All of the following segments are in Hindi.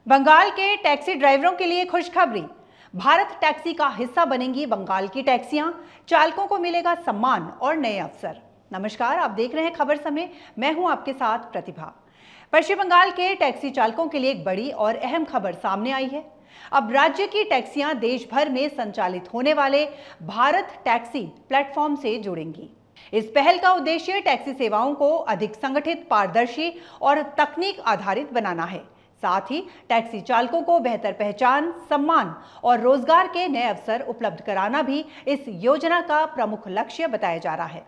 बंगाल के टैक्सी ड्राइवरों के लिए खुशखबरी। भारत टैक्सी का हिस्सा बनेंगी बंगाल की टैक्सियां, चालकों को मिलेगा सम्मान और नए अवसर। नमस्कार, आप देख रहे हैं खबर समय। मैं हूं आपके साथ प्रतिभा। पश्चिम बंगाल के टैक्सी चालकों के लिए एक बड़ी और अहम खबर सामने आई है। अब राज्य की टैक्सियां देश भर में संचालित होने वाले भारत टैक्सी प्लेटफॉर्म से जुड़ेंगी। इस पहल का उद्देश्य टैक्सी सेवाओं को अधिक संगठित, पारदर्शी और तकनीक आधारित बनाना है। साथ ही टैक्सी चालकों को बेहतर पहचान, सम्मान और रोजगार के नए अवसर उपलब्ध कराना भी इस योजना का प्रमुख लक्ष्य बताया जा रहा है।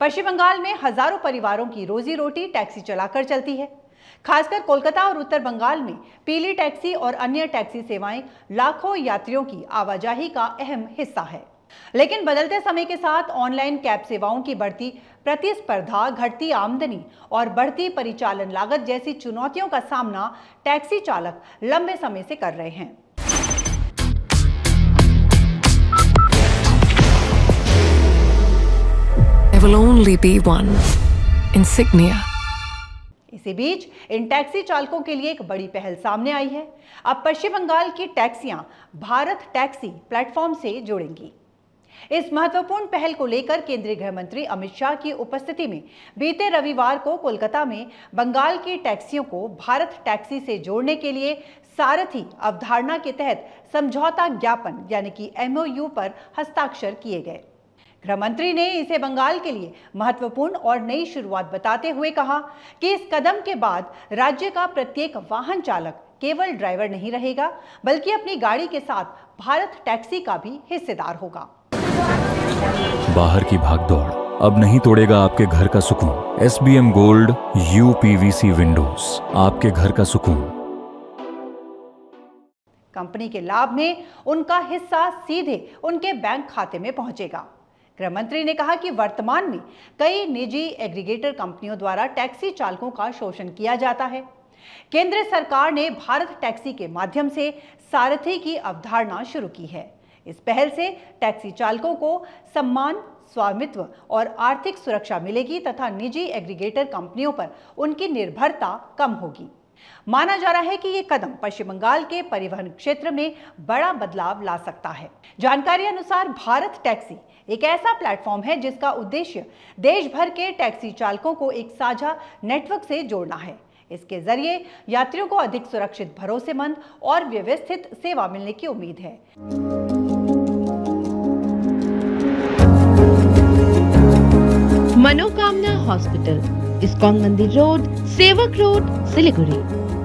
पश्चिम बंगाल में हजारों परिवारों की रोजी रोटी टैक्सी चलाकर चलती है। खासकर कोलकाता और उत्तर बंगाल में पीली टैक्सी और अन्य टैक्सी सेवाएं लाखों यात्रियों की आवाजाही का अहम हिस्सा है। लेकिन बदलते समय के साथ ऑनलाइन कैब सेवाओं की बढ़ती प्रतिस्पर्धा, घटती आमदनी और बढ़ती परिचालन लागत जैसी चुनौतियों का सामना टैक्सी चालक लंबे समय से कर रहे हैं। There will only be one insignia. इसी बीच इन टैक्सी चालकों के लिए एक बड़ी पहल सामने आई है। अब पश्चिम बंगाल की टैक्सियां भारत टैक्सी प्लेटफॉर्म से जुड़ेंगी। इस महत्वपूर्ण पहल को लेकर केंद्रीय गृह मंत्री अमित शाह की उपस्थिति में बीते रविवार को कोलकाता में बंगाल की टैक्सियों को भारत टैक्सी से जोड़ने के लिए सारथी अवधारणा के तहत समझौता ज्ञापन यानी कि MOU पर हस्ताक्षर किए गए। गृह मंत्री ने इसे बंगाल के लिए महत्वपूर्ण और नई शुरुआत बताते हुए कहा कि इस कदम के बाद राज्य का प्रत्येक वाहन चालक केवल ड्राइवर नहीं रहेगा, बल्कि अपनी गाड़ी के साथ भारत टैक्सी का भी हिस्सेदार होगा। बाहर की भागदौड़ अब नहीं तोड़ेगा आपके घर का सुकून। SBM गोल्ड UPVC विंडोज, आपके घर का सुकून। कंपनी के लाभ में उनका हिस्सा सीधे उनके बैंक खाते में पहुंचेगा। गृह मंत्री ने कहा कि वर्तमान में कई निजी एग्रीगेटर कंपनियों द्वारा टैक्सी चालकों का शोषण किया जाता है। केंद्र सरकार ने भारत टैक्सी के माध्यम से सारथी की अवधारणा शुरू की है। इस पहल से टैक्सी चालकों को सम्मान, स्वामित्व और आर्थिक सुरक्षा मिलेगी तथा निजी एग्रीगेटर कंपनियों पर उनकी निर्भरता कम होगी। माना जा रहा है कि ये कदम पश्चिम बंगाल के परिवहन क्षेत्र में बड़ा बदलाव ला सकता है। जानकारी अनुसार भारत टैक्सी एक ऐसा प्लेटफॉर्म है जिसका उद्देश्य देश भर के टैक्सी चालकों को एक साझा नेटवर्क से जोड़ना है। इसके जरिए यात्रियों को अधिक सुरक्षित, भरोसेमंद और व्यवस्थित सेवा मिलने की उम्मीद है। मनोकामना हॉस्पिटल, इस्कॉन मंदिर रोड, सेवक रोड, सिलीगुड़ी।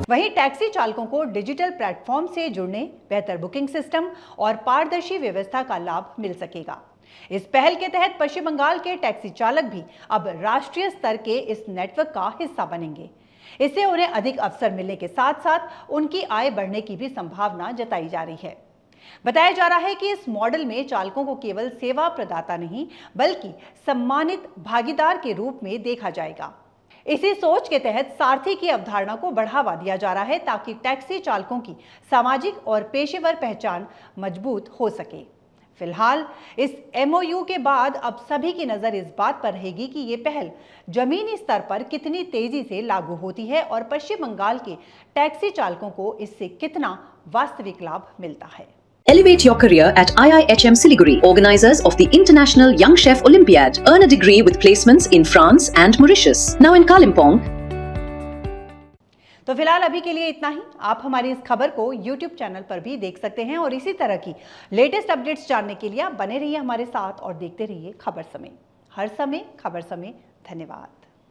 वहीं टैक्सी चालकों को डिजिटल प्लेटफॉर्म से जुड़ने, बेहतर बुकिंग सिस्टम और पारदर्शी व्यवस्था का लाभ मिल सकेगा। इस पहल के तहत पश्चिम बंगाल के टैक्सी चालक भी अब राष्ट्रीय स्तर के इस नेटवर्क का हिस्सा बनेंगे। इससे उन्हें अधिक अवसर मिलने के साथ साथ उनकी आय बढ़ने की भी संभावना जताई जा रही है। बताया जा रहा है कि इस मॉडल में चालकों को केवल सेवा प्रदाता नहीं, बल्कि सम्मानित भागीदार के रूप में देखा जाएगा। इसी सोच के तहत सारथी की अवधारणा को बढ़ावा दिया जा रहा है ताकि टैक्सी चालकों की सामाजिक और पेशेवर पहचान मजबूत हो सके। फिलहाल इस MOU के बाद अब सभी की नजर इस बात पर रहेगी कि ये पहल जमीनी स्तर पर कितनी तेजी से लागू होती है और पश्चिम बंगाल के टैक्सी चालकों को इससे कितना वास्तविक लाभ मिलता है। Elevate your career at IIHM Siliguri, organizers of the International Young Chef Olympiad. Earn a degree with placements in France and Mauritius. Now in Kalimpong. तो फिलहाल अभी के लिए इतना ही। आप हमारी इस खबर को YouTube चैनल पर भी देख सकते हैं और इसी तरह की लेटेस्ट अपडेट्स जानने के लिए आप बने रहिए हमारे साथ और देखते रहिए खबर समय। हर समय खबर समय। धन्यवाद।